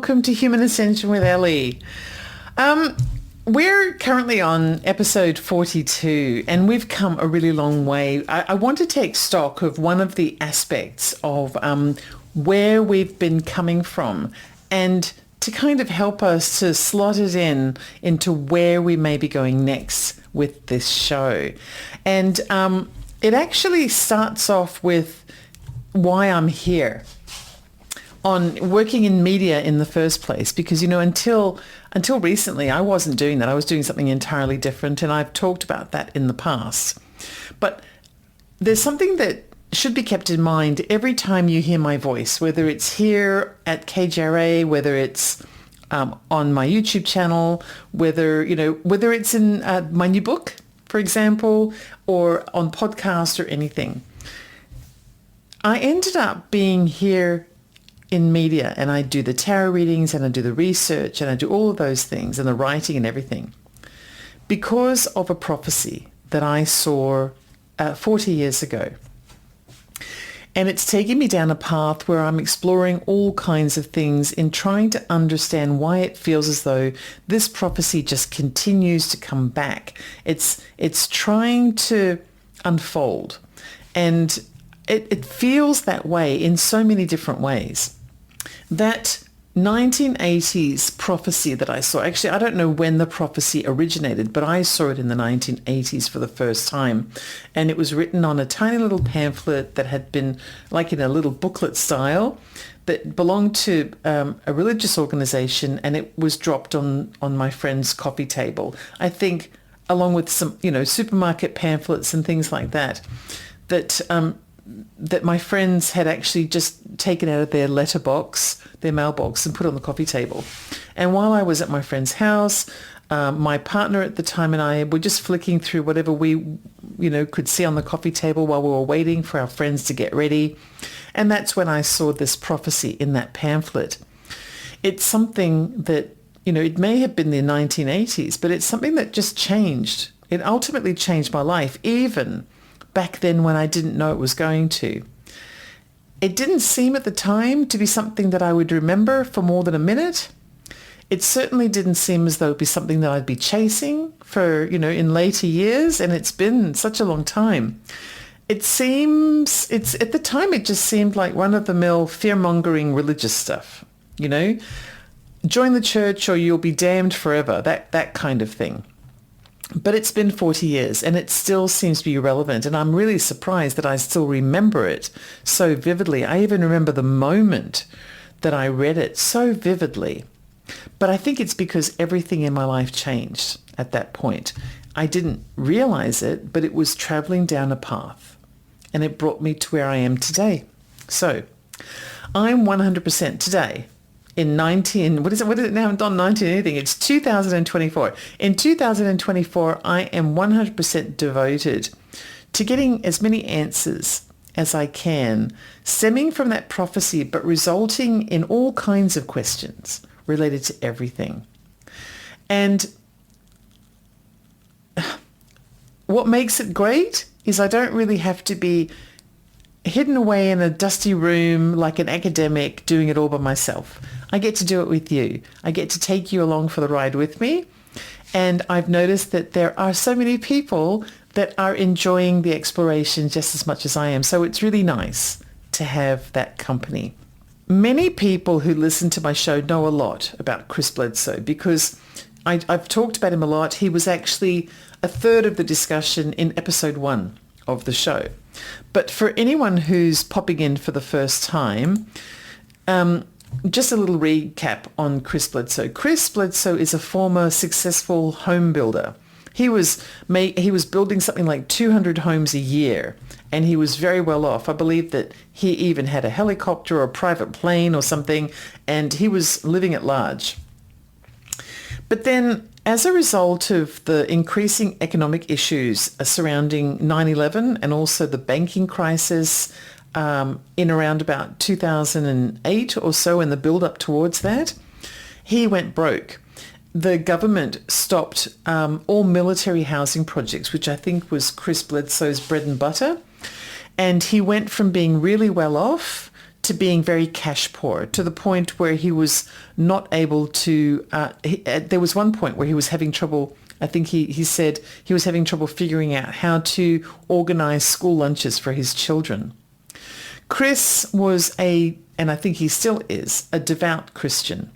welcome to Human Ascension with Ellie. We're currently on episode 42 and we've come a really long way. I want to take stock of one of the aspects of where we've been coming from and to kind of help us to slot it into where we may be going next with this show. And it actually starts off with why I'm here on working in media in the first place, because, you know, until recently I wasn't doing that. I was doing something entirely different, and I've talked about that in the past. But there's something that should be kept in mind every time you hear my voice, whether it's here at KJRA, whether it's on my YouTube channel, whether it's in my new book, for example, or on podcast or anything. I ended up being here in media, and I do the tarot readings and I do the research and I do all of those things and the writing and everything because of a prophecy that I saw 40 years ago. And it's taken me down a path where I'm exploring all kinds of things in trying to understand why it feels as though this prophecy just continues to come back. It's trying to unfold, and it feels that way in so many different ways. That 1980s prophecy that I saw, actually, I don't know when the prophecy originated, but I saw it in the 1980s for the first time. And it was written on a tiny little pamphlet that had been like in a little booklet style that belonged to a religious organization, and it was dropped on my friend's coffee table. I think along with some, supermarket pamphlets and things like that, that my friends had actually just taken out of their their mailbox, and put on the coffee table. And while I was at my friend's house, my partner at the time and I were just flicking through whatever we, could see on the coffee table while we were waiting for our friends to get ready. And that's when I saw this prophecy in that pamphlet. It's something that, it may have been the 1980s, but it's something that just changed. It ultimately changed my life, even back then when I didn't know it was going to. It didn't seem at the time to be something that I would remember for more than a minute. It certainly didn't seem as though it'd be something that I'd be chasing for, in later years, and it's been such a long time. At the time it just seemed like run-of-the-mill fear-mongering religious stuff, Join the church or you'll be damned forever, that kind of thing. But it's been 40 years and it still seems to be relevant. And I'm really surprised that I still remember it so vividly. I even remember the moment that I read it so vividly. But I think it's because everything in my life changed at that point. I didn't realize it, but it was traveling down a path, and it brought me to where I am today. So I'm 100% today. What is it now? Not 19 anything. It's 2024. In 2024, I am 100% devoted to getting as many answers as I can, stemming from that prophecy, but resulting in all kinds of questions related to everything. And what makes it great is I don't really have to be hidden away in a dusty room like an academic doing it all by myself. I get to do it with you. I get to take you along for the ride with me. And I've noticed that there are so many people that are enjoying the exploration just as much as I am. So it's really nice to have that company. Many people who listen to my show know a lot about Chris Bledsoe because I've talked about him a lot. He was actually a third of the discussion in episode 1 of the show. But for anyone who's popping in for the first time, just a little recap on Chris Bledsoe. Chris Bledsoe is a former successful home builder. He was building something like 200 homes a year, and he was very well off. I believe that he even had a helicopter or a private plane or something, and he was living at large. But then, as a result of the increasing economic issues surrounding 9/11 and also the banking crisis in around about 2008 or so, in the build-up towards that, he went broke. The government stopped all military housing projects, which I think was Chris Bledsoe's bread and butter. And he went from being really well off to being very cash poor, to the point where he was not able to, there was one point where he was having trouble. I think he said he was having trouble figuring out how to organize school lunches for his children. Chris was and I think he still is, a devout Christian.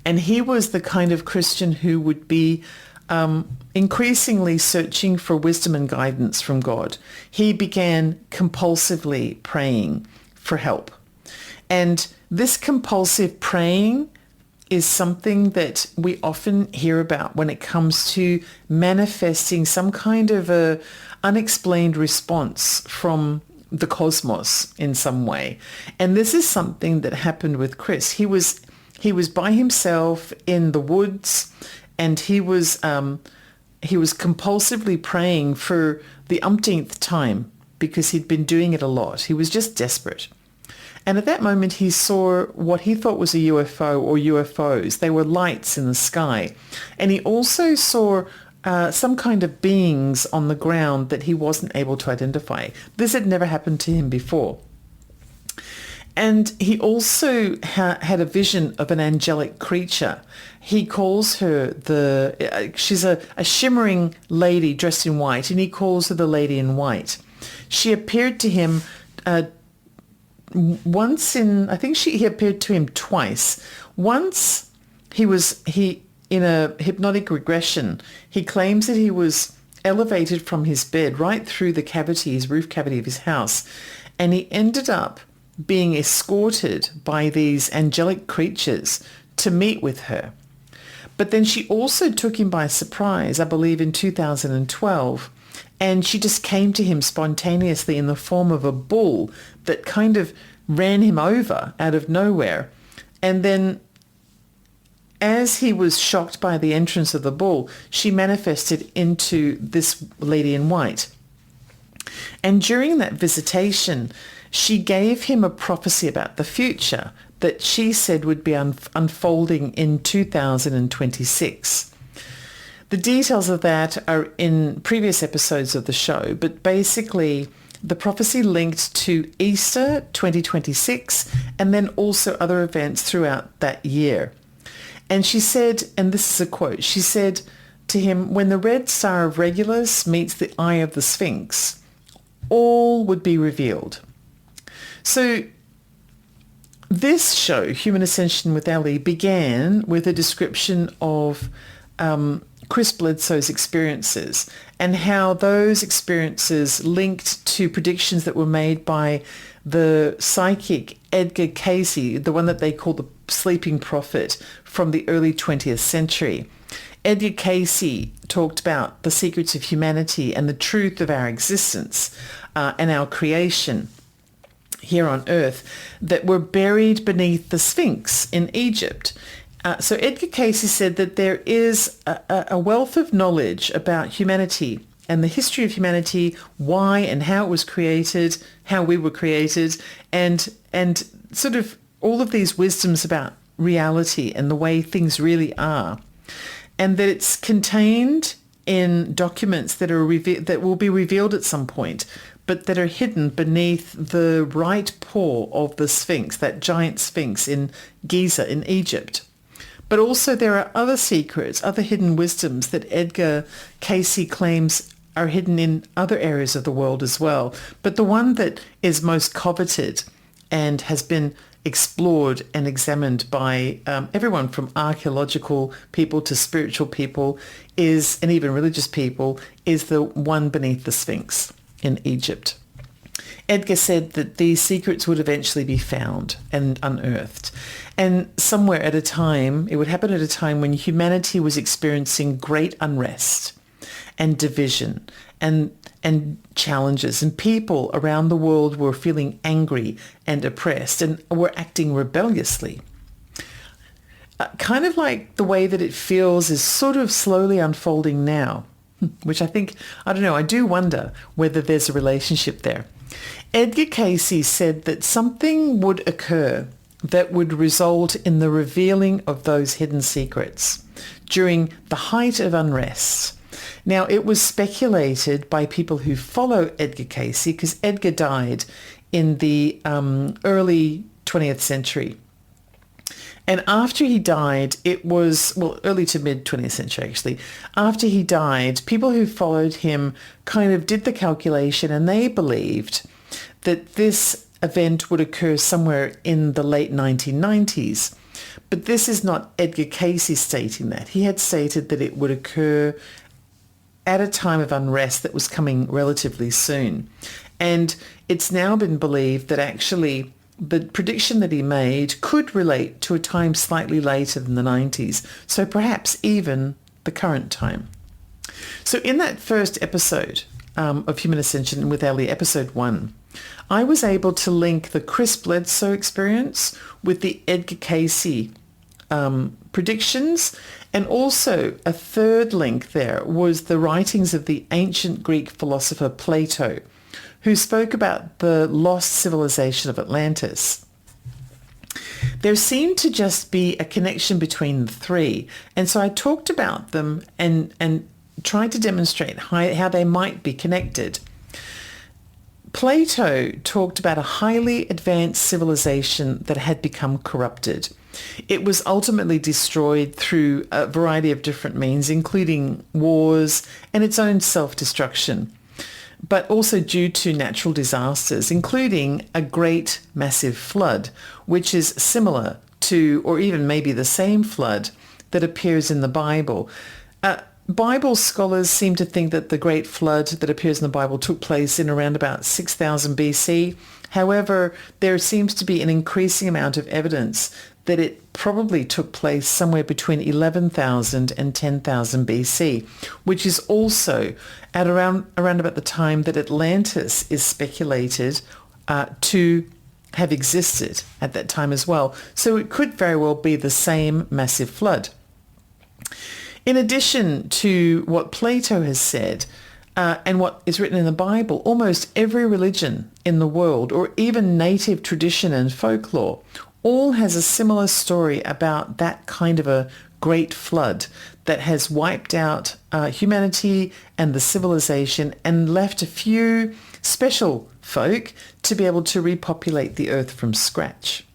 And he was the kind of Christian who would be increasingly searching for wisdom and guidance from God. He began compulsively praying for help. And this compulsive praying is something that we often hear about when it comes to manifesting some kind of a unexplained response from the cosmos in some way. And this is something that happened with Chris. He was by himself in the woods, and he was compulsively praying for the umpteenth time because he'd been doing it a lot. He was just desperate. And at that moment, he saw what he thought was a UFO or UFOs. They were lights in the sky. And he also saw some kind of beings on the ground that he wasn't able to identify. This had never happened to him before. And he also had a vision of an angelic creature. He calls her she's a shimmering lady dressed in white, and he calls her the Lady in White. She appeared to him once he appeared to him twice. Once in a hypnotic regression, he claims that he was elevated from his bed right through his roof cavity of his house, and he ended up being escorted by these angelic creatures to meet with her. But then she also took him by surprise, I believe in 2012, and she just came to him spontaneously in the form of a bull that kind of ran him over out of nowhere. And then as he was shocked by the entrance of the bull, she manifested into this Lady in White. And during that visitation, she gave him a prophecy about the future that she said would be unfolding in 2026. The details of that are in previous episodes of the show, but basically the prophecy linked to Easter 2026 and then also other events throughout that year. And she said, and this is a quote, she said to him, "When the red star of Regulus meets the eye of the Sphinx, all would be revealed." So this show, Human Ascension with Ellie, began with a description of Chris Bledsoe's experiences and how those experiences linked to predictions that were made by the psychic Edgar Cayce, the one that they call the sleeping prophet from the early 20th century. Edgar Cayce talked about the secrets of humanity and the truth of our existence and our creation here on Earth that were buried beneath the Sphinx in Egypt. So Edgar Cayce said that there is a wealth of knowledge about humanity and the history of humanity, why and how it was created, how we were created, and sort of all of these wisdoms about reality and the way things really are. And that it's contained in documents that will be revealed at some point, but that are hidden beneath the right paw of the Sphinx, that giant Sphinx in Giza in Egypt. But also there are other secrets, other hidden wisdoms that Edgar Cayce claims are hidden in other areas of the world as well. But the one that is most coveted and has been explored and examined by everyone from archaeological people to spiritual people and even religious people is the one beneath the Sphinx in Egypt. Edgar said that these secrets would eventually be found and unearthed. And somewhere at a time, it would happen at a time when humanity was experiencing great unrest and division and challenges, and people around the world were feeling angry and oppressed and were acting rebelliously. Kind of like the way that it feels is sort of slowly unfolding now, which I do wonder whether there's a relationship there. Edgar Cayce said that something would occur that would result in the revealing of those hidden secrets during the height of unrest. Now, it was speculated by people who follow Edgar Cayce, because Edgar died in the early 20th century. And after he died, it was, well, early to mid 20th century actually. After he died, people who followed him kind of did the calculation, and they believed that this event would occur somewhere in the late 1990s. But this is not Edgar Cayce stating that. He had stated that it would occur at a time of unrest that was coming relatively soon. And it's now been believed that actually the prediction that he made could relate to a time slightly later than the 90s, so perhaps even the current time. So in that first episode of Human Ascension with Ellie, episode 1, I was able to link the Chris Bledsoe experience with the Edgar Cayce predictions, and also a third link there was the writings of the ancient Greek philosopher Plato, who spoke about the lost civilization of Atlantis. There seemed to just be a connection between the three, and so I talked about them and tried to demonstrate how they might be connected. Plato talked about a highly advanced civilization that had become corrupted. It was ultimately destroyed through a variety of different means, including wars and its own self-destruction, but also due to natural disasters, including a great massive flood, which is similar to, or even maybe the same flood that appears in the Bible. Bible scholars seem to think that the great flood that appears in the Bible took place in around about 6000 BC. However, there seems to be an increasing amount of evidence that it probably took place somewhere between 11,000 and 10,000 BC, which is also at around about the time that Atlantis is speculated to have existed at that time as well. So it could very well be the same massive flood. In addition to what Plato has said and what is written in the Bible, almost every religion in the world, or even native tradition and folklore, all has a similar story about that kind of a great flood that has wiped out humanity and the civilization and left a few special folk to be able to repopulate the earth from scratch.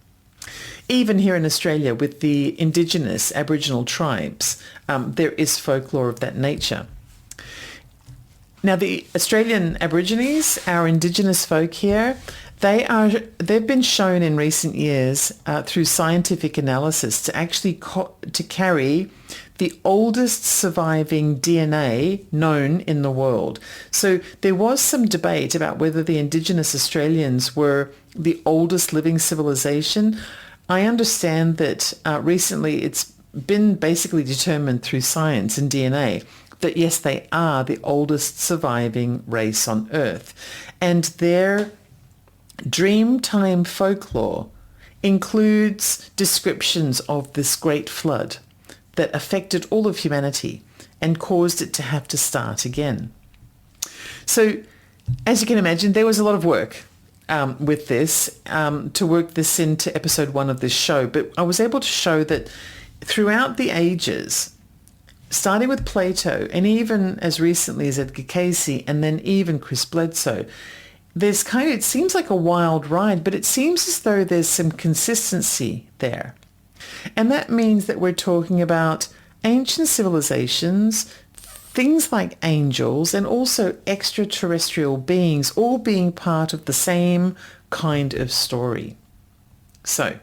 Even here in Australia with the indigenous Aboriginal tribes, there is folklore of that nature. Now the Australian Aborigines, our indigenous folk here, they've been shown in recent years through scientific analysis to actually to carry the oldest surviving DNA known in the world. So there was some debate about whether the indigenous Australians were the oldest living civilization. I understand that recently it's been basically determined through science and DNA that yes, they are the oldest surviving race on Earth. And their Dreamtime folklore includes descriptions of this great flood that affected all of humanity and caused it to have to start again. So, as you can imagine, there was a lot of work with this to work this into episode 1 of this show, but I was able to show that throughout the ages, starting with Plato and even as recently as Edgar Cayce and then even Chris Bledsoe, there's it seems like a wild ride, but it seems as though there's some consistency there. And that means that we're talking about ancient civilizations, things like angels, and also extraterrestrial beings all being part of the same kind of story. So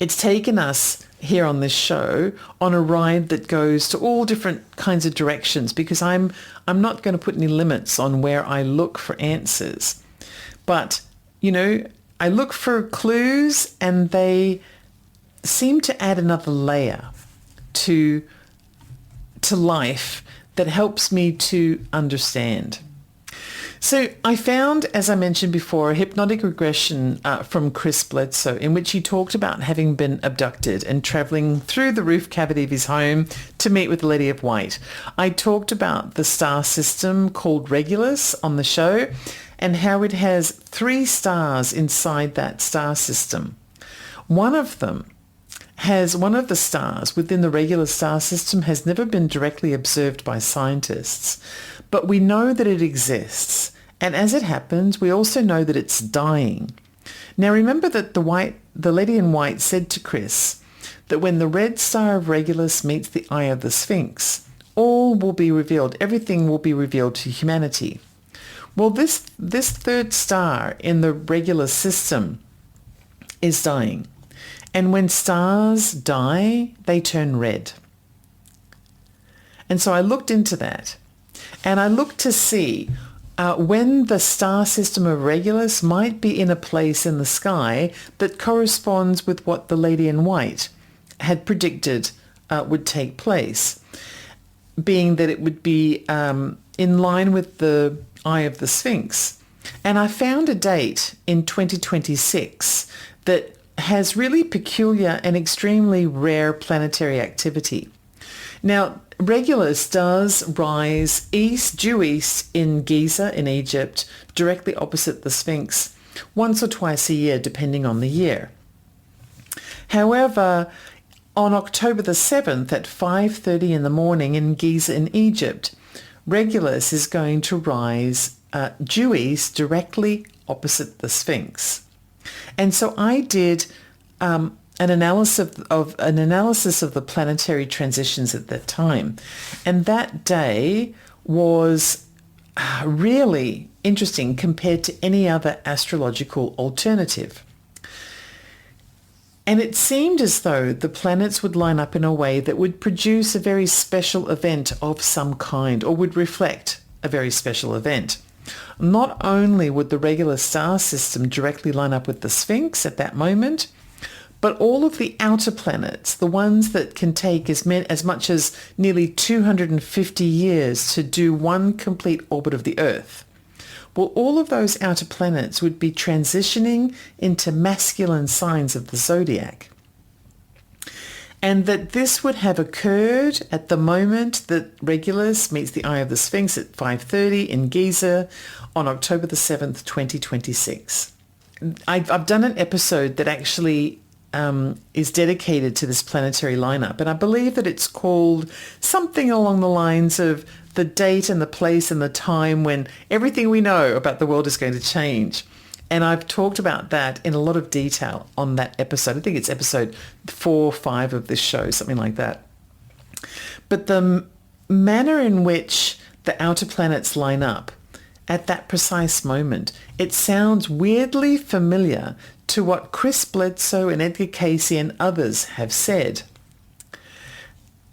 it's taken us here on this show on a ride that goes to all different kinds of directions, because I'm not going to put any limits on where I look for answers. But, I look for clues and they seem to add another layer to life that helps me to understand. So I found, as I mentioned before, a hypnotic regression from Chris Bledsoe in which he talked about having been abducted and travelling through the roof cavity of his home to meet with Letty of White. I talked about the star system called Regulus on the show and how it has 3 stars inside that star system. One of the stars within the regular star system has never been directly observed by scientists, but we know that it exists And as it happens, we also know that it's dying. Now remember that the lady in white said to Chris that when the red star of Regulus meets the eye of the Sphinx, all will be revealed. Everything will be revealed to humanity. Well, this third star in the Regulus system is dying. And when stars die, they turn red. And so I looked into that. And I looked to see when the star system of Regulus might be in a place in the sky that corresponds with what the lady in white had predicted would take place, being that it would be in line with the eye of the Sphinx. And I found a date in 2026 that has really peculiar and extremely rare planetary activity. Now, Regulus does rise due east in Giza in Egypt, directly opposite the Sphinx, once or twice a year, depending on the year. However, on October the 7th at 5:30 in the morning in Giza in Egypt, Regulus is going to rise due east directly opposite the Sphinx. And so I did an analysis of the planetary transitions at that time. And that day was really interesting compared to any other astrological alternative. And it seemed as though the planets would line up in a way that would produce a very special event of some kind, or would reflect a very special event. Not only would the regular star system directly line up with the Sphinx at that moment, but all of the outer planets, the ones that can take as much as nearly 250 years to do one complete orbit of the Earth, well, all of those outer planets would be transitioning into masculine signs of the zodiac. And that this would have occurred at the moment that Regulus meets the eye of the Sphinx at 5:30 in Giza on October the 7th, 2026. I've done an episode that actually is dedicated to this planetary lineup, and I believe that it's called something along the lines of the date and the place and the time when everything we know about the world is going to change. And I've talked about that in a lot of detail on that episode. I think it's episode 4 or 5 of this show, something like that. But the manner in which the outer planets line up at that precise moment, it sounds weirdly familiar to what Chris Bledsoe and Edgar Cayce and others have said.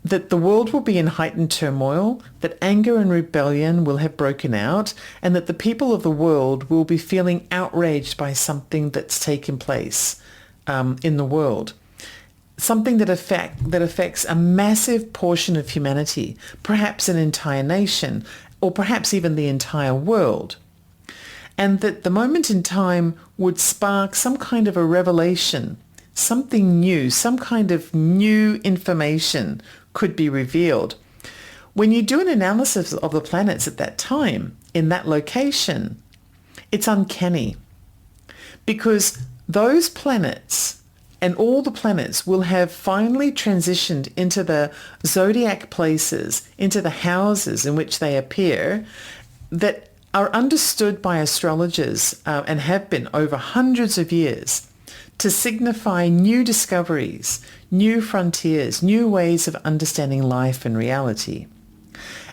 That the world will be in heightened turmoil, that anger and rebellion will have broken out, and that the people of the world will be feeling outraged by something that's taken place in the world. Something that affects a massive portion of humanity, perhaps an entire nation, or perhaps even the entire world. And that the moment in time would spark some kind of a revelation, something new, some kind of new information could be revealed. When you do an analysis of the planets at that time, in that location, it's uncanny. Because those planets and all the planets will have finally transitioned into the zodiac places, into the houses in which they appear, that are understood by astrologers and have been over hundreds of years to signify new discoveries, new frontiers, new ways of understanding life and reality,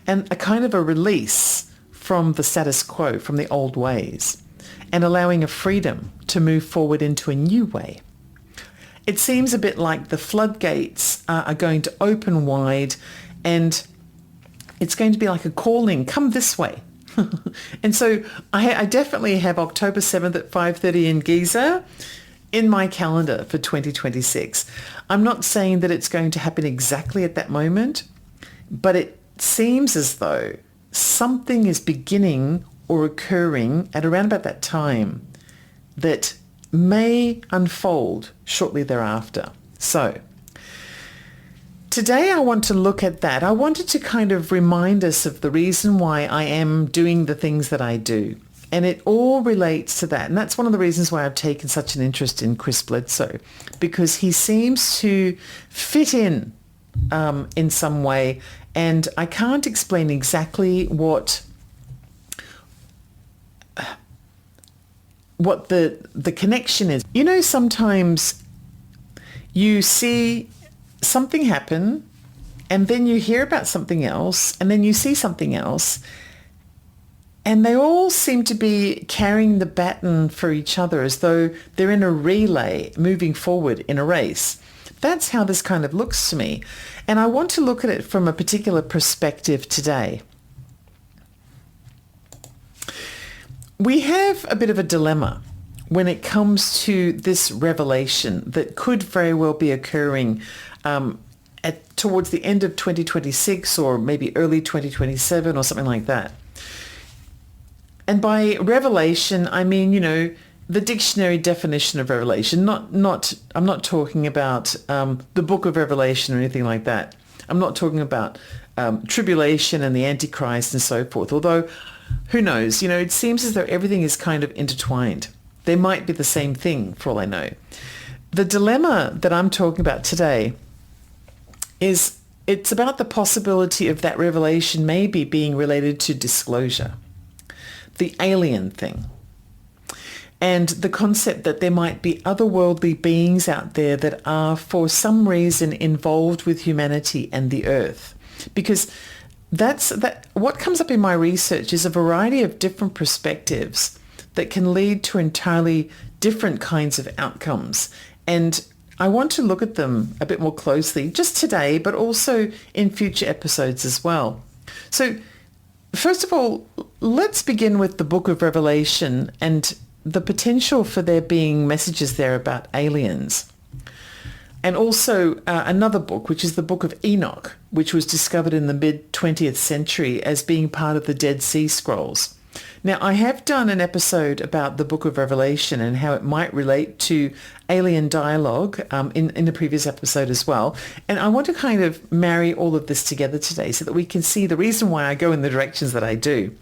and a kind of a release from the status quo, from the old ways, and allowing a freedom to move forward into a new way. It seems a bit like the floodgates are going to open wide, and it's going to be like a calling, come this way. And so I definitely have October 7th at 5:30 in Giza in my calendar for 2026. I'm not saying that it's going to happen exactly at that moment, but it seems as though something is beginning or occurring at around about that time that may unfold shortly thereafter. So today I want to look at that. I wanted to kind of remind us of the reason why I am doing the things that I do. And it all relates to that. And that's one of the reasons why I've taken such an interest in Chris Bledsoe, because he seems to fit in some way. And I can't explain exactly what what the connection is. You know, sometimes you see something happen and then you hear about something else and then you see something else, and they all seem to be carrying the baton for each other as though they're in a relay moving forward in a race. That's how this kind of looks to me. And I want to look at it from a particular perspective today. We have a bit of a dilemma when it comes to this revelation that could very well be occurring towards the end of 2026 or maybe early 2027 or something like that. And by revelation, I mean, you know, the dictionary definition of revelation. I'm not talking about the book of Revelation or anything like that. I'm not talking about tribulation and the Antichrist and so forth. Although, who knows? You know, it seems as though everything is kind of intertwined. They might be the same thing for all I know. The dilemma that I'm talking about today is it's about the possibility of that revelation maybe being related to disclosure. The alien thing, and the concept that there might be otherworldly beings out there that are for some reason involved with humanity and the earth. Because what comes up in my research is a variety of different perspectives that can lead to entirely different kinds of outcomes. And I want to look at them a bit more closely just today, but also in future episodes as well. So first of all, let's begin with the book of Revelation and the potential for there being messages there about aliens. And also another book, which is the book of Enoch, which was discovered in the mid-20th century as being part of the Dead Sea Scrolls. Now, I have done an episode about the book of Revelation and how it might relate to alien dialogue in the previous episode as well. And I want to kind of marry all of this together today so that we can see the reason why I go in the directions that I do.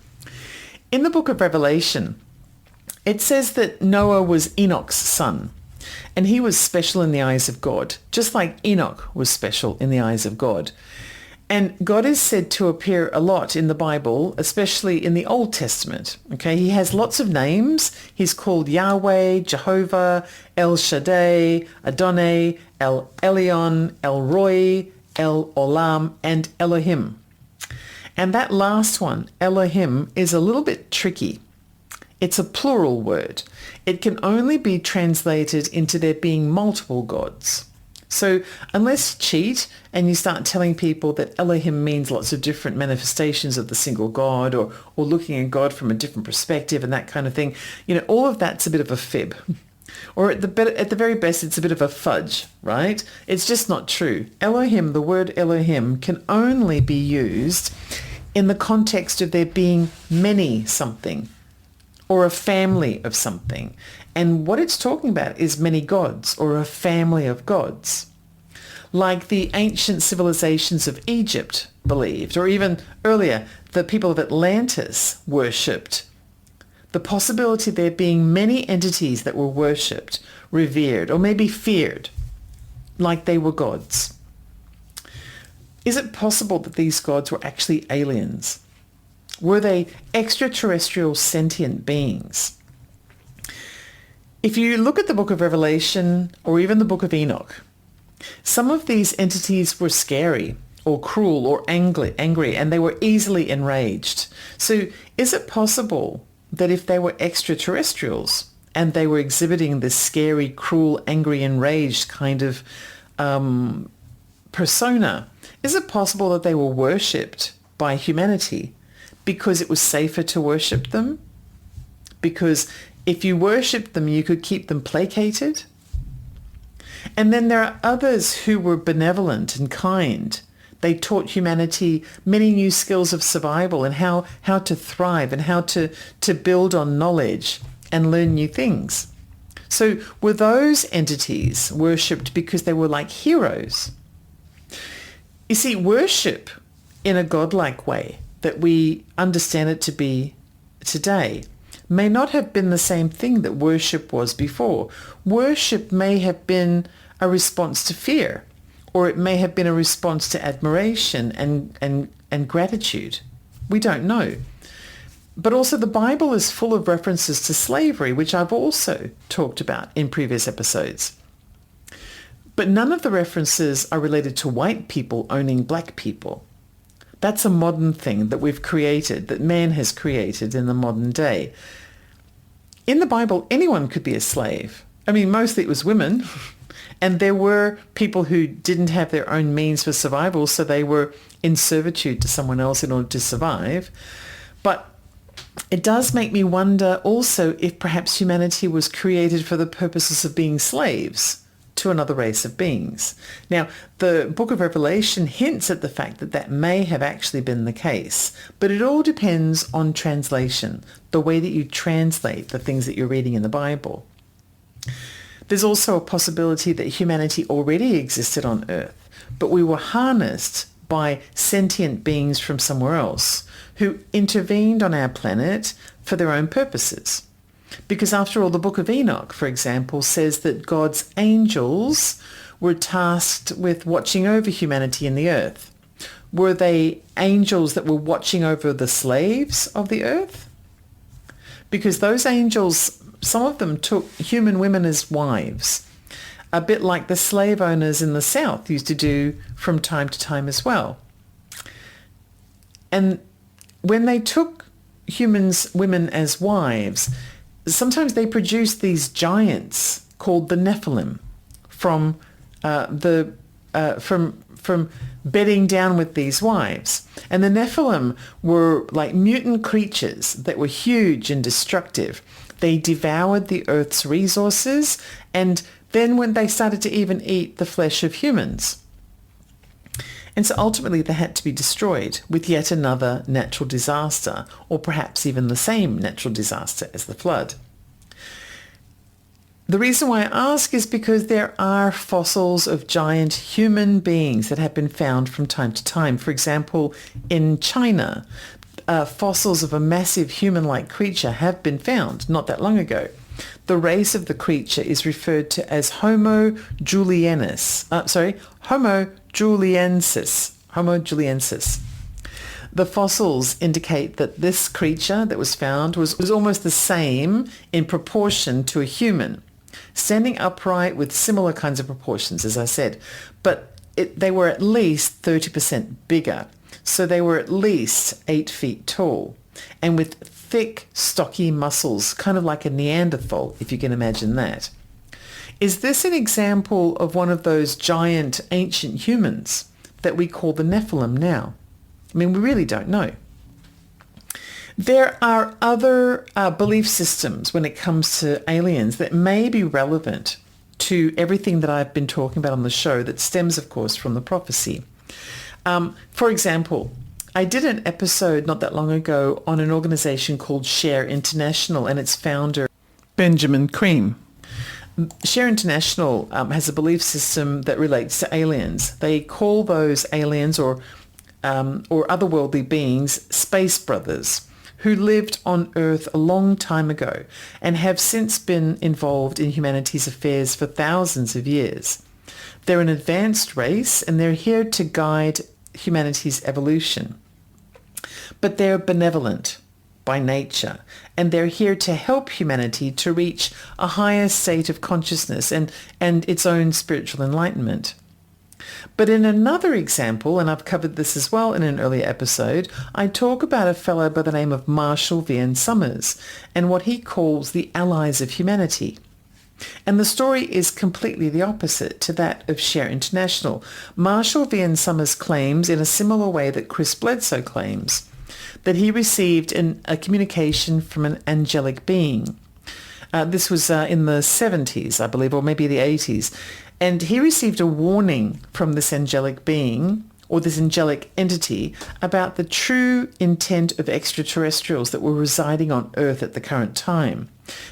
In the book of Revelation, it says that Noah was Enoch's son, and he was special in the eyes of God, just like Enoch was special in the eyes of God. And God is said to appear a lot in the Bible, especially in the Old Testament. Okay, he has lots of names. He's called Yahweh, Jehovah, El Shaddai, Adonai, El Elyon, El Roi, El Olam, and Elohim. And that last one, Elohim, is a little bit tricky. It's a plural word. It can only be translated into there being multiple gods. So unless you cheat and you start telling people that Elohim means lots of different manifestations of the single God, or looking at God from a different perspective and that kind of thing, you know, all of that's a bit of a fib. Or at the very best, it's a bit of a fudge, right? It's just not true. Elohim, the word Elohim, can only be used in the context of there being many something, or a family of something. And what it's talking about is many gods, or a family of gods, like the ancient civilizations of Egypt believed, or even earlier, the people of Atlantis worshipped. The possibility of there being many entities that were worshipped, revered, or maybe feared, like they were gods. Is it possible that these gods were actually aliens? Were they extraterrestrial sentient beings? If you look at the book of Revelation or even the book of Enoch, some of these entities were scary or cruel or angry, and they were easily enraged. So is it possible that if they were extraterrestrials and they were exhibiting this scary, cruel, angry, enraged kind of persona, is it possible that they were worshipped by humanity because it was safer to worship them? Because if you worshipped them, you could keep them placated. And then there are others who were benevolent and kind. They taught humanity many new skills of survival and how to thrive and how to build on knowledge and learn new things. So were those entities worshipped because they were like heroes? You see, worship in a godlike way that we understand it to be today may not have been the same thing that worship was before. Worship may have been a response to fear, or it may have been a response to admiration and gratitude. We don't know. But also the Bible is full of references to slavery, which I've also talked about in previous episodes. But none of the references are related to white people owning black people. That's a modern thing that we've created, that man has created in the modern day. In the Bible, anyone could be a slave. I mean, mostly it was women. And there were people who didn't have their own means for survival, so they were in servitude to someone else in order to survive. But it does make me wonder also if perhaps humanity was created for the purposes of being slaves to another race of beings. Now, the book of Revelation hints at the fact that that may have actually been the case, but it all depends on translation, the way that you translate the things that you're reading in the Bible. There's also a possibility that humanity already existed on Earth, but we were harnessed by sentient beings from somewhere else who intervened on our planet for their own purposes. Because after all, the book of Enoch, for example, says that God's angels were tasked with watching over humanity in the earth. Were they angels that were watching over the slaves of the earth? Because those angels, some of them took human women as wives, a bit like the slave owners in the South used to do from time to time as well. And when they took women as wives, sometimes they produced these giants called the Nephilim from bedding down with these wives. And the Nephilim were like mutant creatures that were huge and destructive. They devoured the earth's resources, and then when they started to even eat the flesh of humans. And so ultimately they had to be destroyed with yet another natural disaster, or perhaps even the same natural disaster as the flood. The reason why I ask is because there are fossils of giant human beings that have been found from time to time. For example, in China, fossils of a massive human-like creature have been found not that long ago. The race of the creature is referred to as Homo juliensis. Homo juliensis. The fossils indicate that this creature that was found was almost the same in proportion to a human, standing upright with similar kinds of proportions, as I said, but they were at least 30% bigger. So they were at least 8 feet tall and with thick, stocky muscles, kind of like a Neanderthal, if you can imagine that. Is this an example of one of those giant ancient humans that we call the Nephilim now? I mean, we really don't know. There are other belief systems when it comes to aliens that may be relevant to everything that I've been talking about on the show that stems, of course, from the prophecy. For example, I did an episode not that long ago on an organization called Share International and its founder, Benjamin Creme. Share International has a belief system that relates to aliens. They call those aliens or otherworldly beings space brothers who lived on Earth a long time ago and have since been involved in humanity's affairs for thousands of years. They're an advanced race and they're here to guide humanity's evolution. But they're benevolent by nature, and they're here to help humanity to reach a higher state of consciousness and its own spiritual enlightenment. But in another example, and I've covered this as well in an earlier episode, I talk about a fellow by the name of Marshall V.N. Summers and what he calls the allies of humanity. And the story is completely the opposite to that of Share International. Marshall V.N. Summers claims, in a similar way that Chris Bledsoe claims, that he received a communication from an angelic being. This was in the 70s, I believe, or maybe the 80s. And he received a warning from this angelic being, or this angelic entity, about the true intent of extraterrestrials that were residing on Earth at the current time.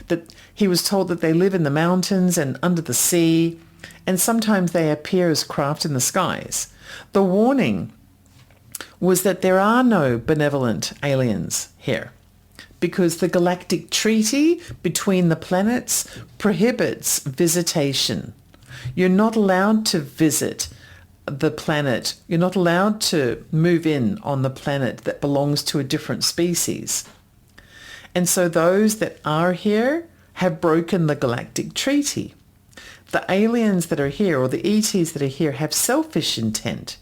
That he was told that they live in the mountains and under the sea, and sometimes they appear as craft in the skies. The warning was that there are no benevolent aliens here, because the galactic treaty between the planets prohibits visitation. You're not allowed to visit the planet. You're not allowed to move in on the planet that belongs to a different species. And so those that are here have broken the galactic treaty. The aliens that are here, or the ETs that are here, have selfish intent.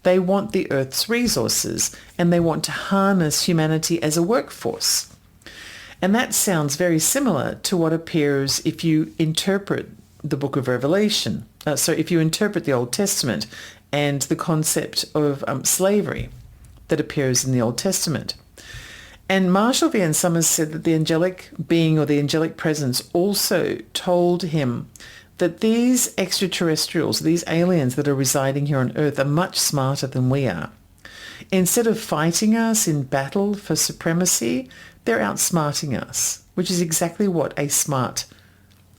They want the Earth's resources, and they want to harness humanity as a workforce. And that sounds very similar to what appears if you interpret the book of Revelation. So if you interpret the Old Testament and the concept of slavery that appears in the Old Testament. And Marshall V. N. Summers said that the angelic being, or the angelic presence, also told him that these extraterrestrials, these aliens that are residing here on Earth, are much smarter than we are. Instead of fighting us in battle for supremacy, they're outsmarting us, which is exactly what a smart,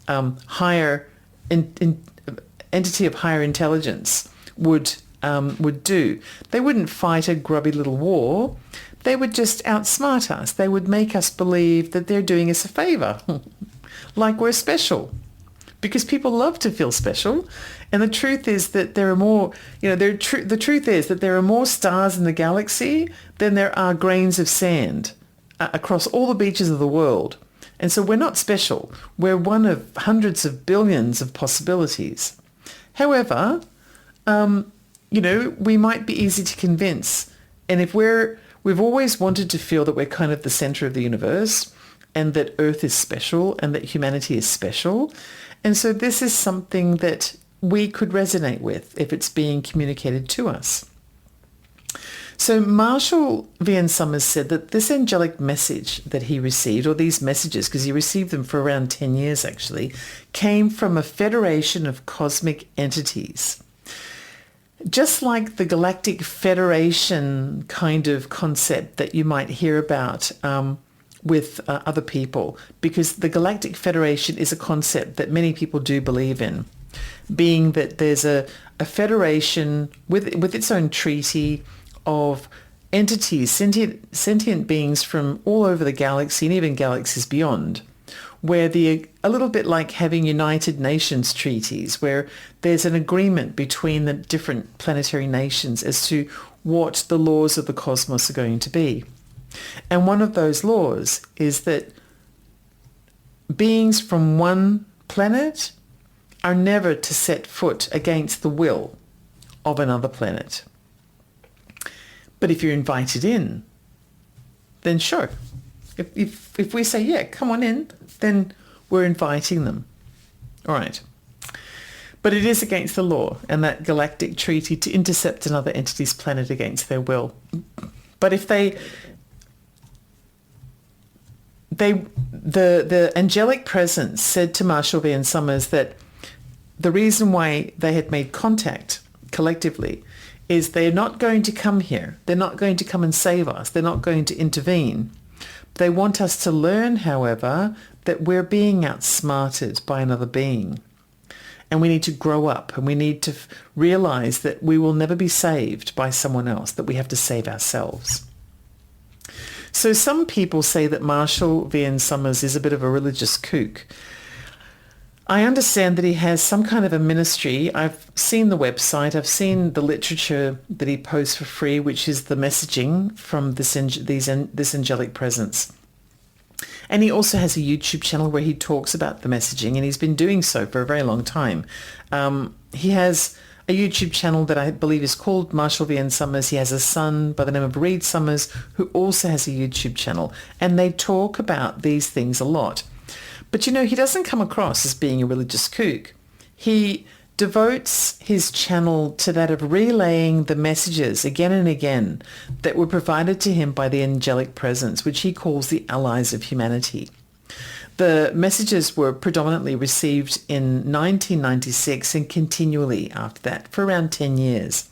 higher entity of higher intelligence would do. They wouldn't fight a grubby little war. They would just outsmart us. They would make us believe that they're doing us a favor, like we're special, because people love to feel special. And the truth is that there are more, the truth is that there are more stars in the galaxy than there are grains of sand across all the beaches of the world. And so we're not special. We're one of hundreds of billions of possibilities. However, we might be easy to convince. And if we've always wanted to feel that we're kind of the center of the universe, and that Earth is special, and that humanity is special. And so this is something that we could resonate with if it's being communicated to us. So Marshall V. N. Summers said that this angelic message that he received, or these messages, because he received them for around 10 years actually, came from a federation of cosmic entities. Just like the Galactic Federation kind of concept that you might hear about with other people, because the Galactic Federation is a concept that many people do believe in, being that there's a federation with its own treaty of entities, sentient beings from all over the galaxy and even galaxies beyond, where a little bit like having United Nations treaties, where there's an agreement between the different planetary nations as to what the laws of the cosmos are going to be. And one of those laws is that beings from one planet are never to set foot against the will of another planet. But if you're invited in, then sure. If we say, yeah, come on in, then we're inviting them. All right. But it is against the law and that galactic treaty to intercept another entity's planet against their will. But if the angelic presence said to Marshall V. N. Summers that the reason why they had made contact collectively is they're not going to come here. They're not going to come and save us. They're not going to intervene. They want us to learn, however, that we're being outsmarted by another being. And we need to grow up, and we need to realize that we will never be saved by someone else, that we have to save ourselves. So some people say that Marshall V. N. Summers is a bit of a religious kook. I understand that he has some kind of a ministry. I've seen the website. I've seen the literature that he posts for free, which is the messaging from this angelic presence. And he also has a YouTube channel where he talks about the messaging, and he's been doing so for a very long time. He has a YouTube channel that I believe is called Marshall V. N. Summers. He has a son by the name of Reed Summers who also has a YouTube channel, and they talk about these things a lot. But he doesn't come across as being a religious kook. He devotes his channel to that of relaying the messages again and again that were provided to him by the angelic presence, which he calls the allies of humanity. The messages were predominantly received in 1996 and continually after that for around 10 years.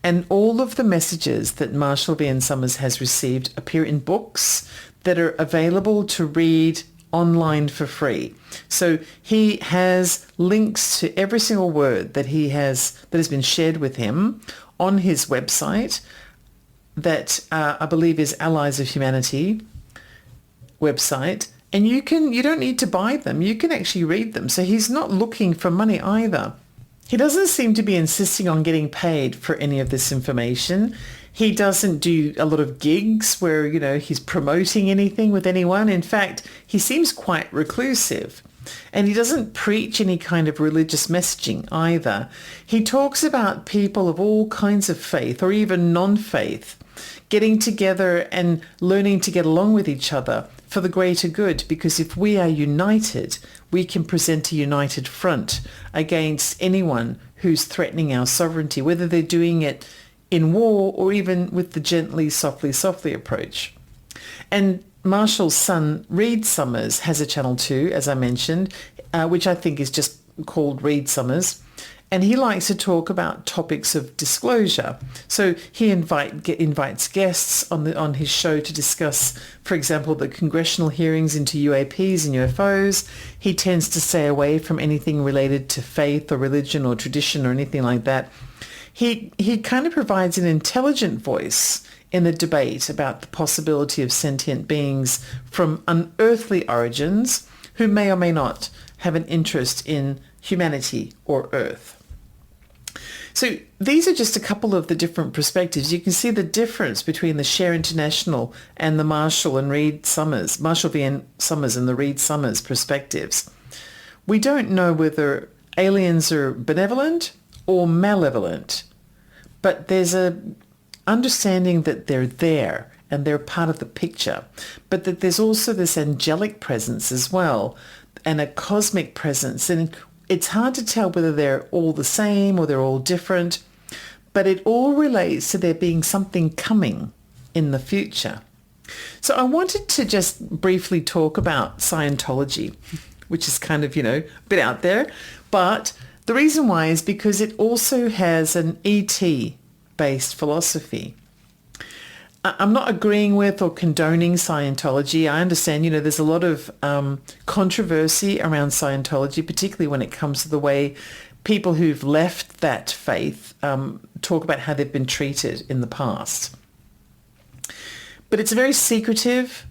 And all of the messages that Marshall V. N. Summers has received appear in books that are available to read online for free. So he has links to every single word that has been shared with him on his website that I believe is Allies of Humanity website. And you don't need to buy them. You can actually read them. So he's not looking for money either. He doesn't seem to be insisting on getting paid for any of this information. He doesn't do a lot of gigs where, he's promoting anything with anyone. In fact, he seems quite reclusive. And he doesn't preach any kind of religious messaging either. He talks about people of all kinds of faith or even non-faith getting together and learning to get along with each other for the greater good, because if we are united, we can present a united front against anyone who's threatening our sovereignty, whether they're doing it in war or even with the gently, softly, softly approach. And Marshall's son, Reed Summers, has a channel too, as I mentioned, which I think is just called Reed Summers. And he likes to talk about topics of disclosure. So he invites guests on his show to discuss, for example, the congressional hearings into UAPs and UFOs. He tends to stay away from anything related to faith or religion or tradition or anything like that. He kind of provides an intelligent voice in the debate about the possibility of sentient beings from unearthly origins who may or may not have an interest in humanity or Earth. So these are just a couple of the different perspectives. You can see the difference between the Share International and the Marshall and Reed Summers, Marshall v. Summers and the Reed Summers perspectives. We don't know whether aliens are benevolent or malevolent, but there's a understanding that they're there and they're part of the picture, but that there's also this angelic presence as well and a cosmic presence. And it's hard to tell whether they're all the same or they're all different, but it all relates to there being something coming in the future. So I wanted to just briefly talk about Scientology, which is kind of, a bit out there, but the reason why is because it also has an ET-based philosophy. I'm not agreeing with or condoning Scientology. I understand, there's a lot of controversy around Scientology, particularly when it comes to the way people who've left that faith talk about how they've been treated in the past. But it's a very secretive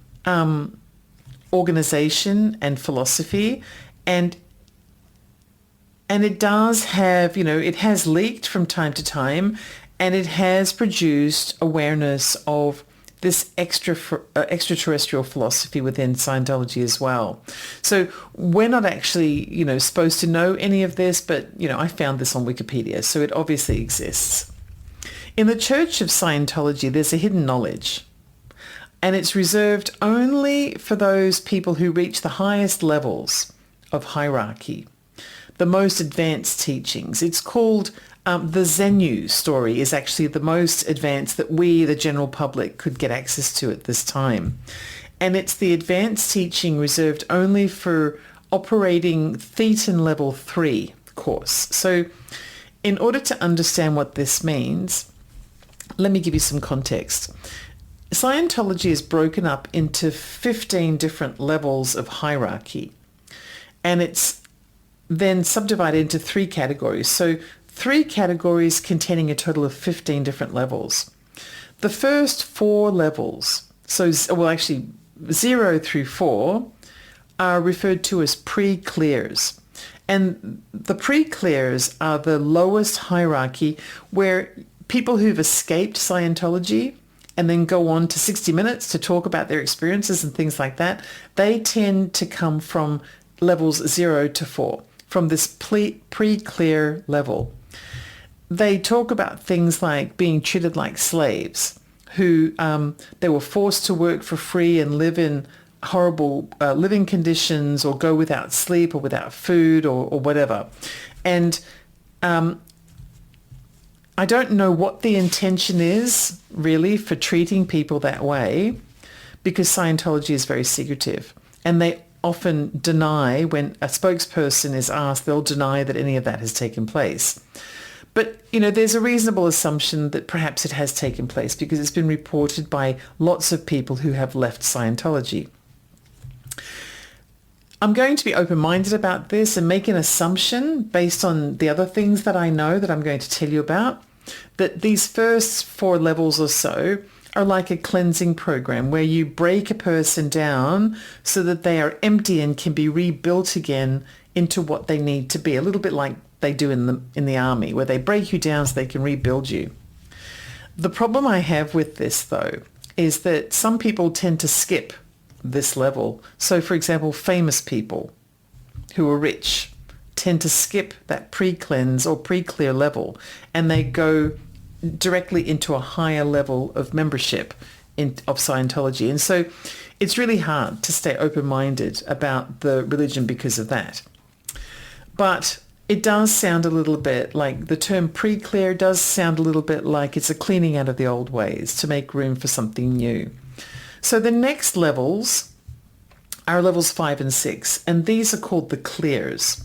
organization and philosophy, and it does have, it has leaked from time to time, and it has produced awareness of this extraterrestrial philosophy within Scientology as well. So we're not actually, supposed to know any of this, but, I found this on Wikipedia, so it obviously exists. In the Church of Scientology, there's a hidden knowledge, and it's reserved only for those people who reach the highest levels of hierarchy, the most advanced teachings. It's called the Xenu story is actually the most advanced that we, the general public, could get access to at this time. And it's the advanced teaching reserved only for operating Thetan Level 3 course. So in order to understand what this means, let me give you some context. Scientology is broken up into 15 different levels of hierarchy, and it's then subdivided into 3 categories. So 3 categories containing a total of 15 different levels. The first 4 levels, actually 0 through 4, are referred to as pre-clears. And the pre-clears are the lowest hierarchy, where people who've escaped Scientology and then go on to 60 Minutes to talk about their experiences and things like that, they tend to come from levels 0 to 4, from this pre-clear level. They talk about things like being treated like slaves, who they were forced to work for free and live in horrible living conditions, or go without sleep or without food or whatever. And I don't know what the intention is really for treating people that way, because Scientology is very secretive, and they often deny, when a spokesperson is asked, they'll deny that any of that has taken place. But, there's a reasonable assumption that perhaps it has taken place, because it's been reported by lots of people who have left Scientology. I'm going to be open-minded about this and make an assumption based on the other things that I know that I'm going to tell you about, that these first 4 levels or so are like a cleansing program where you break a person down so that they are empty and can be rebuilt again into what they need to be. A little bit like they do in the army, where they break you down so they can rebuild you. The problem I have with this, though, is that some people tend to skip this level. So, for example, famous people who are rich tend to skip that pre-cleanse or pre-clear level, and they go directly into a higher level of membership of Scientology. And so it's really hard to stay open-minded about the religion because of that. But it does sound a little bit like the term pre-clear does sound a little bit like it's a cleaning out of the old ways to make room for something new. So the next levels are levels 5 and 6, and these are called the clears.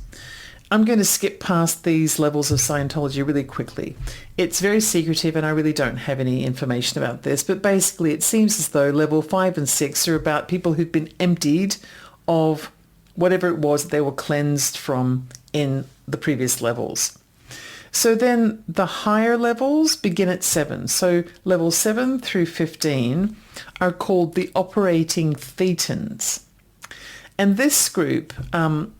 I'm going to skip past these levels of Scientology really quickly. It's very secretive and I really don't have any information about this, but basically it seems as though level 5 and 6 are about people who've been emptied of whatever it was that they were cleansed from in the previous levels. So then the higher levels begin at 7. So level 7 through 15 are called the operating thetans. And this group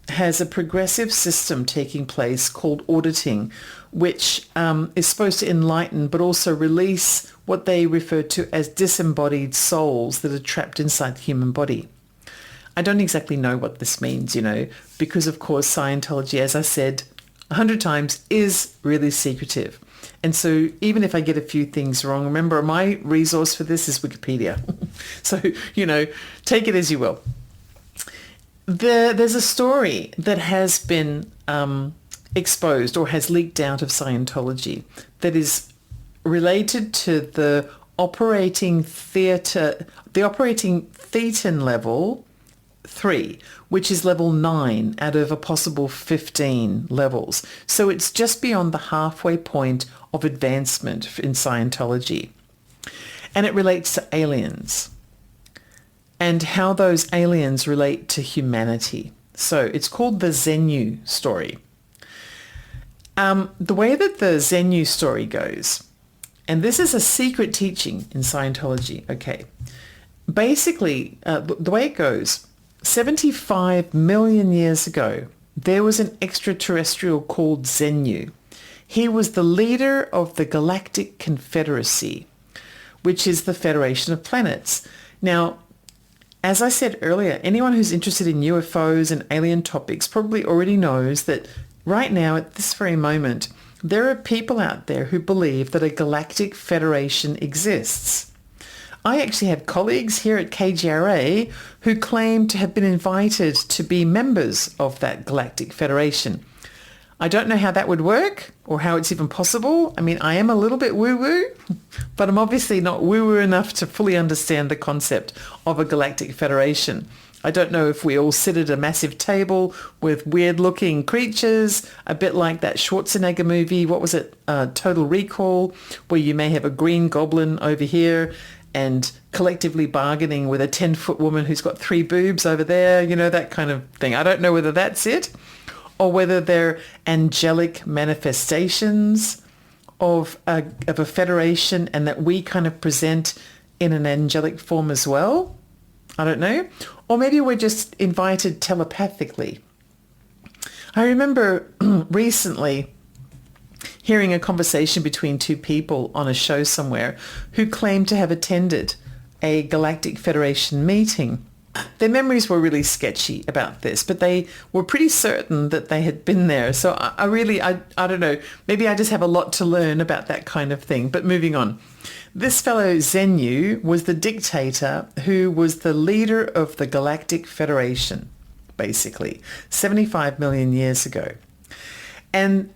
has a progressive system taking place called auditing, which is supposed to enlighten but also release what they refer to as disembodied souls that are trapped inside the human body. I don't exactly know what this means, because of course Scientology, as I said 100 times, is really secretive. And so even if I get a few things wrong, remember my resource for this is Wikipedia. So, take it as you will. There's a story that has been exposed or has leaked out of Scientology that is related to the operating thetan level 3, which is level 9 out of a possible 15 levels. So it's just beyond the halfway point of advancement in Scientology. And it relates to aliens and how those aliens relate to humanity. So it's called the Xenu story. The way that the Xenu story goes, and this is a secret teaching in Scientology, okay. Basically, the way it goes, 75 million years ago, there was an extraterrestrial called Xenu. He was the leader of the Galactic Confederacy, which is the Federation of Planets. Now, as I said earlier, anyone who's interested in UFOs and alien topics probably already knows that right now, at this very moment, there are people out there who believe that a galactic federation exists. I actually have colleagues here at KGRA who claim to have been invited to be members of that galactic federation. I don't know how that would work or how it's even possible. I mean, I am a little bit woo-woo, but I'm obviously not woo-woo enough to fully understand the concept of a galactic federation. I don't know if we all sit at a massive table with weird-looking creatures, a bit like that Schwarzenegger movie, what was it, Total Recall, where you may have a green goblin over here and collectively bargaining with a 10-foot woman who's got 3 boobs over there, that kind of thing. I don't know whether that's it, or whether they're angelic manifestations of a federation and that we kind of present in an angelic form as well. I don't know. Or maybe we're just invited telepathically. I remember recently hearing a conversation between 2 people on a show somewhere who claimed to have attended a Galactic Federation meeting. Their memories were really sketchy about this, but they were pretty certain that they had been there. So I don't know, maybe I just have a lot to learn about that kind of thing. But moving on. This fellow Xenu was the dictator who was the leader of the Galactic Federation, basically, 75 million years ago. And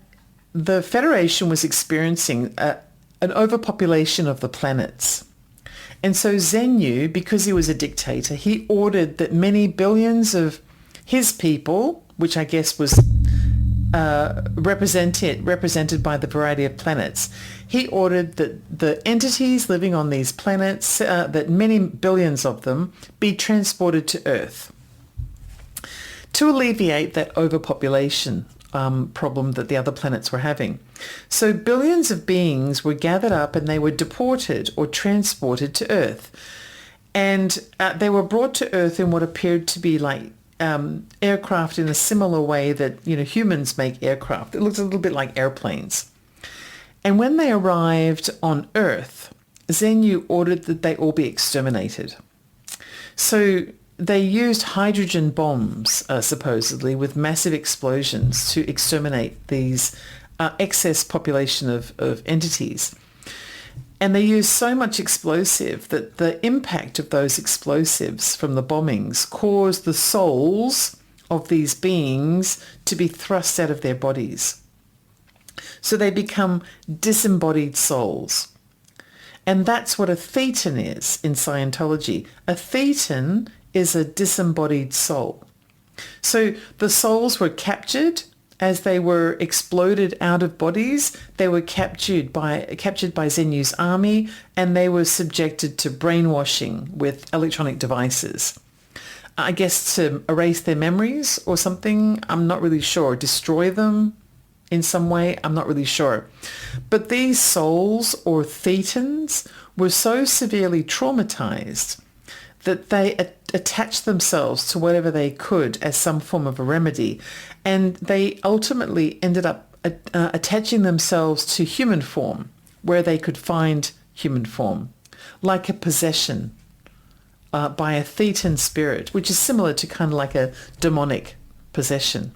the Federation was experiencing an overpopulation of the planets. And so Xenu, because he was a dictator, he ordered that many billions of his people, which I guess was represented by the variety of planets, he ordered that the entities living on these planets, that many billions of them, be transported to Earth to alleviate that overpopulation problem that the other planets were having. So billions of beings were gathered up and they were deported or transported to Earth. And they were brought to Earth in what appeared to be like aircraft in a similar way that, humans make aircraft. It looks a little bit like airplanes. And when they arrived on Earth, Xenu ordered that they all be exterminated. So they used hydrogen bombs, supposedly, with massive explosions to exterminate these excess population of entities. And they used so much explosive that the impact of those explosives from the bombings caused the souls of these beings to be thrust out of their bodies. So they become disembodied souls. And that's what a thetan is in Scientology. A thetan is a disembodied soul. So the souls were captured as they were exploded out of bodies. They were captured by Xenu's army, and they were subjected to brainwashing with electronic devices. I guess to erase their memories or something. I'm not really sure. Destroy them in some way. I'm not really sure. But these souls or thetans were so severely traumatized that they attached themselves to whatever they could as some form of a remedy. And they ultimately ended up attaching themselves to human form, where they could find human form, like a possession by a thetan spirit, which is similar to kind of like a demonic possession.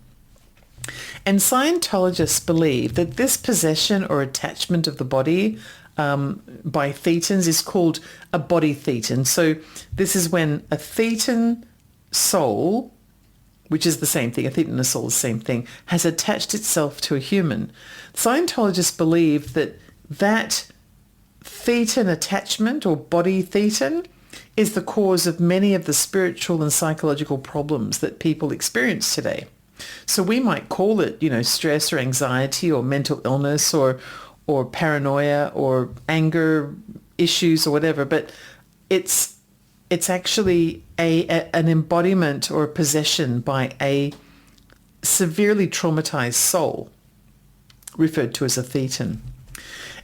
And Scientologists believe that this possession or attachment of the body by thetans is called a body thetan. So this is when a thetan soul, which is the same thing, a thetan and a soul is the same thing, has attached itself to a human. Scientologists believe that that thetan attachment or body thetan is the cause of many of the spiritual and psychological problems that people experience today. So we might call it, stress or anxiety or mental illness or paranoia or anger issues or whatever, but it's actually an embodiment or a possession by a severely traumatized soul, referred to as a thetan.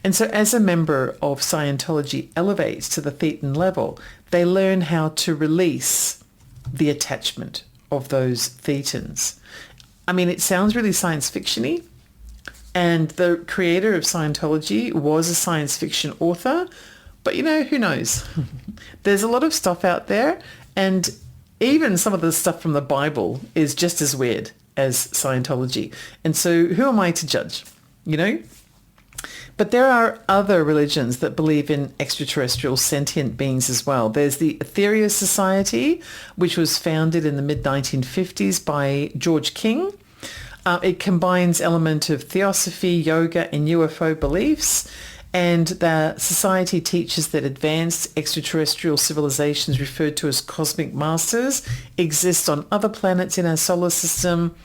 And so as a member of Scientology elevates to the thetan level, they learn how to release the attachment of those thetans. I mean, it sounds really science fiction-y, and the creator of Scientology was a science fiction author, but who knows? There's a lot of stuff out there, and even some of the stuff from the Bible is just as weird as Scientology. And so who am I to judge, But there are other religions that believe in extraterrestrial sentient beings as well. There's the Aetherius Society, which was founded in the mid-1950s by George King. It combines element of theosophy, yoga, and UFO beliefs. And the society teaches that advanced extraterrestrial civilizations referred to as cosmic masters exist on other planets in our solar system.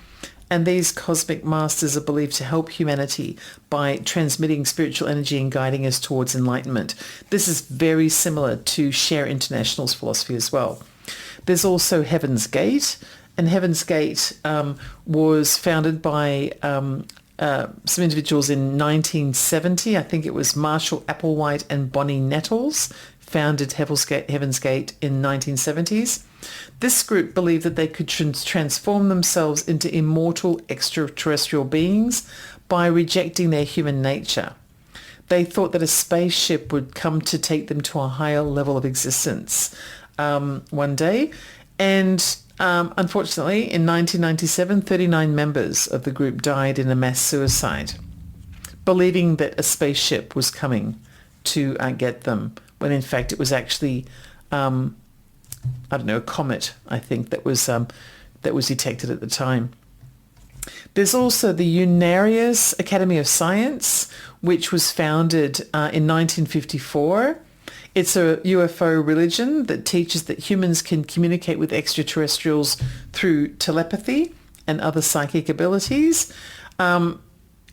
And these cosmic masters are believed to help humanity by transmitting spiritual energy and guiding us towards enlightenment. This is very similar to Share International's philosophy as well. There's also Heaven's Gate, and Heaven's Gate was founded by some individuals in 1970. I think it was Marshall Applewhite and Bonnie Nettles founded Heaven's Gate in 1970s. This group believed that they could transform themselves into immortal extraterrestrial beings by rejecting their human nature. They thought that a spaceship would come to take them to a higher level of existence one day. And unfortunately, in 1997, 39 members of the group died in a mass suicide, believing that a spaceship was coming to get them, when in fact it was actually a comet, I think, that was detected at the time. There's also the Unarius Academy of Science, which was founded in 1954. It's a UFO religion that teaches that humans can communicate with extraterrestrials through telepathy and other psychic abilities, and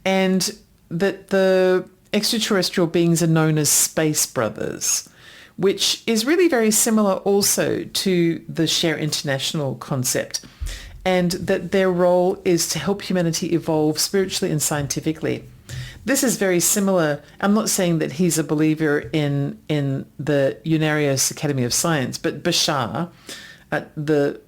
that the extraterrestrial beings are known as space brothers, which is really very similar also to the Share International concept, and that their role is to help humanity evolve spiritually and scientifically. This is very similar. I'm not saying that he's a believer in the Unarius Academy of Science, but Bashar, the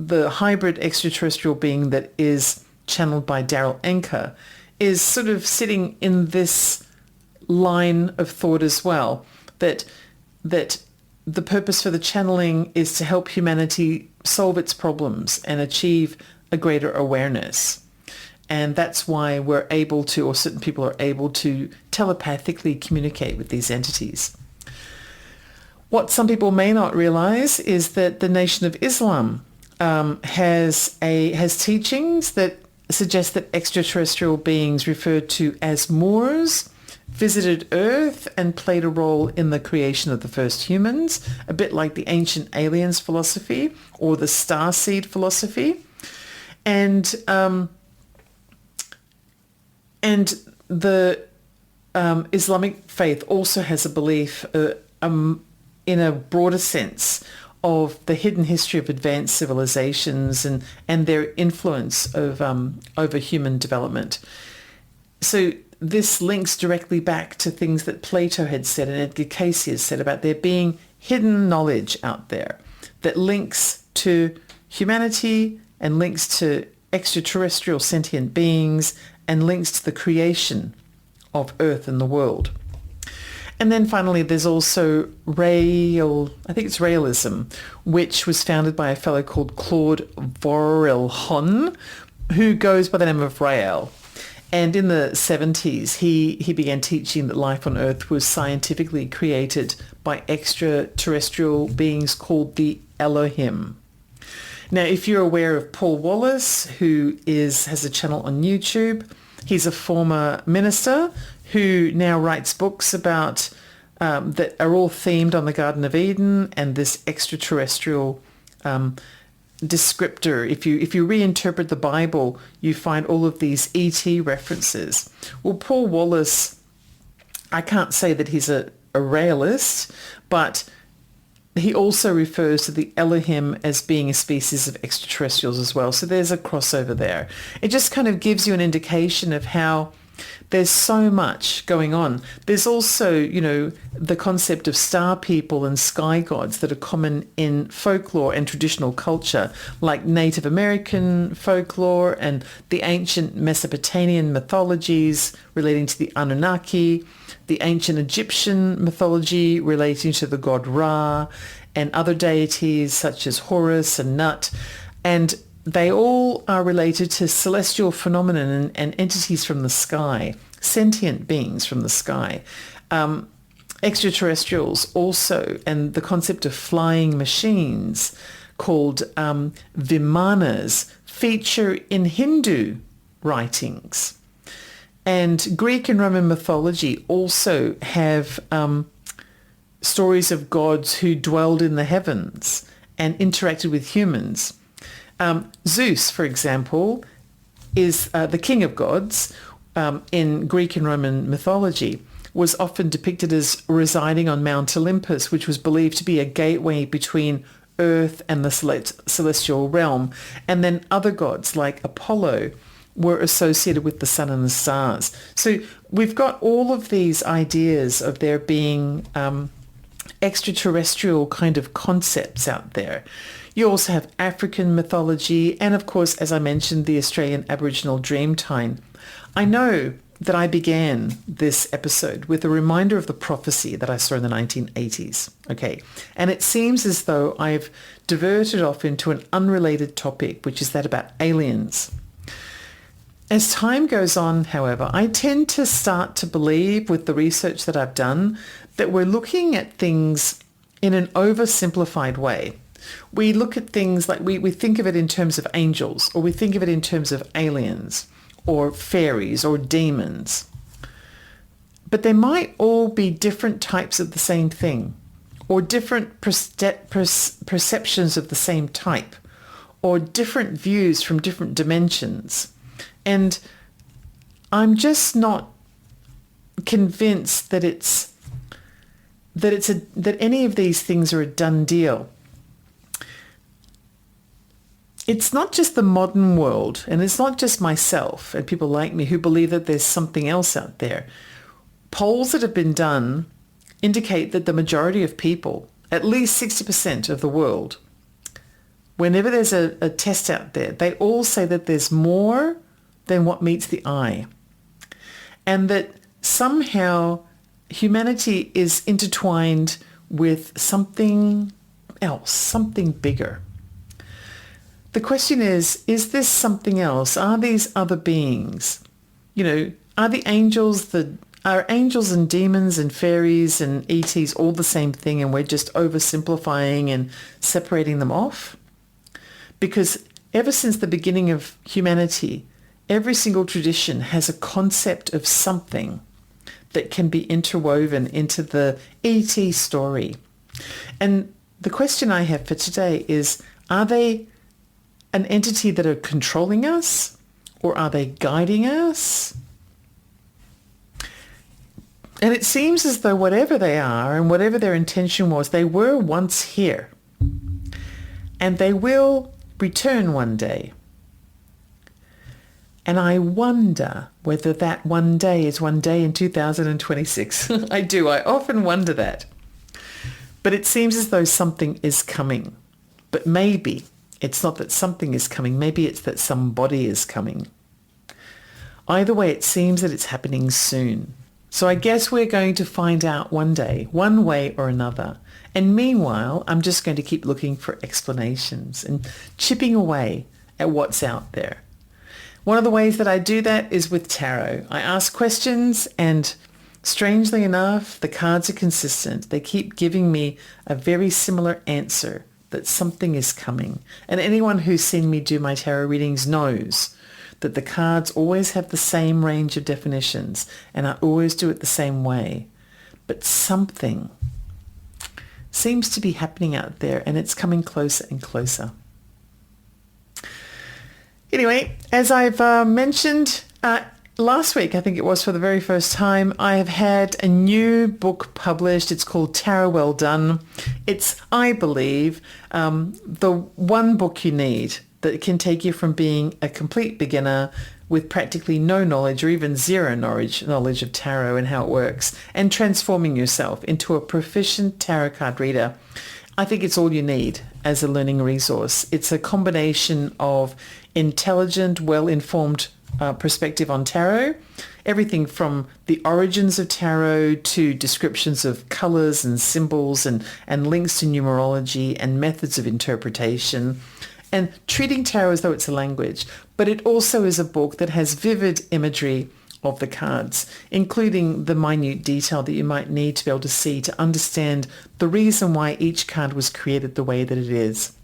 the hybrid extraterrestrial being that is channeled by Daryl Anker is sort of sitting in this line of thought as well, that the purpose for the channeling is to help humanity solve its problems and achieve a greater awareness. And that's why we're able to, or certain people are able to, telepathically communicate with these entities. What some people may not realize is that the Nation of Islam has teachings that suggest that extraterrestrial beings referred to as Moors visited Earth and played a role in the creation of the first humans, a bit like the ancient aliens philosophy or the starseed philosophy. And the Islamic faith also has a belief in a broader sense of the hidden history of advanced civilizations and their influence over human development. So this links directly back to things that Plato had said and Edgar Cayce has said about there being hidden knowledge out there that links to humanity and links to extraterrestrial sentient beings and links to the creation of Earth and the world. And then finally, there's also Raelism, which was founded by a fellow called Claude Vorilhon, who goes by the name of Rael. And in the 70s, he began teaching that life on Earth was scientifically created by extraterrestrial beings called the Elohim. Now, if you're aware of Paul Wallace, who has a channel on YouTube, he's a former minister who now writes books about that are all themed on the Garden of Eden and this extraterrestrial descriptor. If you reinterpret the Bible, you find all of these ET references. Well, Paul Wallace, I can't say that he's a realist, but he also refers to the Elohim as being a species of extraterrestrials as well. So there's a crossover there. It just kind of gives you an indication of how there's so much going on. There's also, the concept of star people and sky gods that are common in folklore and traditional culture, like Native American folklore and the ancient Mesopotamian mythologies relating to the Anunnaki, the ancient Egyptian mythology relating to the god Ra, and other deities such as Horus and Nut. And they all are related to celestial phenomena and entities from the sky, sentient beings from the sky. Extraterrestrials also, and the concept of flying machines called Vimanas feature in Hindu writings. And Greek and Roman mythology also have stories of gods who dwelled in the heavens and interacted with humans. Zeus, for example, is the king of gods in Greek and Roman mythology, was often depicted as residing on Mount Olympus, which was believed to be a gateway between Earth and the celestial realm. And then other gods like Apollo were associated with the sun and the stars. So we've got all of these ideas of there being extraterrestrial kind of concepts out there. You also have African mythology and, of course, as I mentioned, the Australian Aboriginal Dreamtime. I know that I began this episode with a reminder of the prophecy that I saw in the 1980s. Okay, and it seems as though I've diverted off into an unrelated topic, which is that about aliens. As time goes on, however, I tend to start to believe with the research that I've done that we're looking at things in an oversimplified way. We look at things like we think of it in terms of angels, or we think of it in terms of aliens or fairies or demons. But they might all be different types of the same thing, or different perceptions of the same type, or different views from different dimensions. And I'm just not convinced that that any of these things are a done deal. It's not just the modern world, and it's not just myself and people like me who believe that there's something else out there. Polls that have been done indicate that the majority of people, at least 60% of the world, whenever there's a test out there, they all say that there's more than what meets the eye. And that somehow humanity is intertwined with something else, something bigger. The question is this something else? Are these other beings? Are the angels, are angels and demons and fairies and ETs all the same thing, and we're just oversimplifying and separating them off? Because ever since the beginning of humanity, every single tradition has a concept of something that can be interwoven into the ET story. And the question I have for today is, are they an entity that are controlling us, or are they guiding us? And it seems as though whatever they are and whatever their intention was, they were once here. And they will return one day. And I wonder whether that one day is one day in 2026. I do. I often wonder that. But it seems as though something is coming. But maybe it's not that something is coming. Maybe it's that somebody is coming. Either way, it seems that it's happening soon. So I guess we're going to find out one day, one way or another. And meanwhile, I'm just going to keep looking for explanations and chipping away at what's out there. One of the ways that I do that is with tarot. I ask questions, and strangely enough, the cards are consistent. They keep giving me a very similar answer, that something is coming. And anyone who's seen me do my tarot readings knows that the cards always have the same range of definitions, and I always do it the same way. But something seems to be happening out there, and it's coming closer and closer. Anyway, as I've mentioned last week, I think it was, for the very first time, I have had a new book published. It's called Tarot Well Done. It's, I believe, the one book you need that can take you from being a complete beginner with practically no knowledge or even zero knowledge of tarot and how it works, and transforming yourself into a proficient tarot card reader. I think it's all you need as a learning resource. It's a combination of intelligent, well-informed perspective on tarot, everything from the origins of tarot to descriptions of colors and symbols and links to numerology and methods of interpretation, and treating tarot as though it's a language. But it also is a book that has vivid imagery of the cards, including the minute detail that you might need to be able to see to understand the reason why each card was created the way that it is.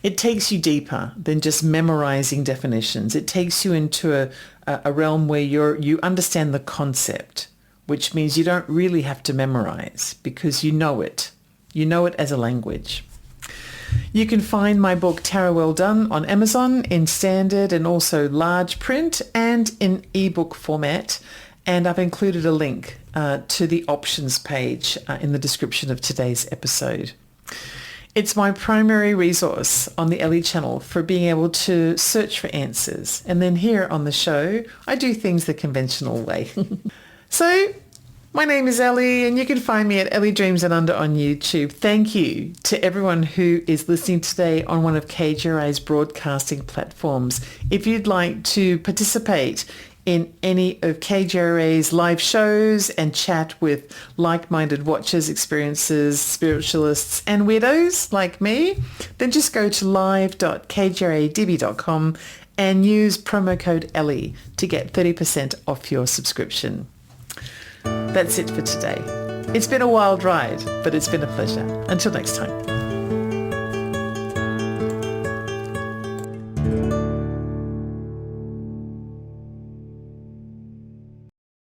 It takes you deeper than just memorizing definitions. It takes you into a realm where you understand the concept, which means you don't really have to memorize because you know it. You know it as a language. You can find my book Tarot Well Done on Amazon in standard and also large print and in ebook format. And I've included a link to the options page in the description of today's episode. It's my primary resource on the Ellie channel for being able to search for answers. And then here on the show, I do things the conventional way. So my name is Ellie, and you can find me at Ellie Dreams and Under on YouTube. Thank you to everyone who is listening today on one of KGRA's broadcasting platforms. If you'd like to participate in any of KGRA's live shows and chat with like-minded watchers, experiencers, spiritualists and weirdos like me, then just go to live.kgradb.com and use promo code Ellie to get 30% off your subscription. That's it for today. It's been a wild ride, but it's been a pleasure. Until next time.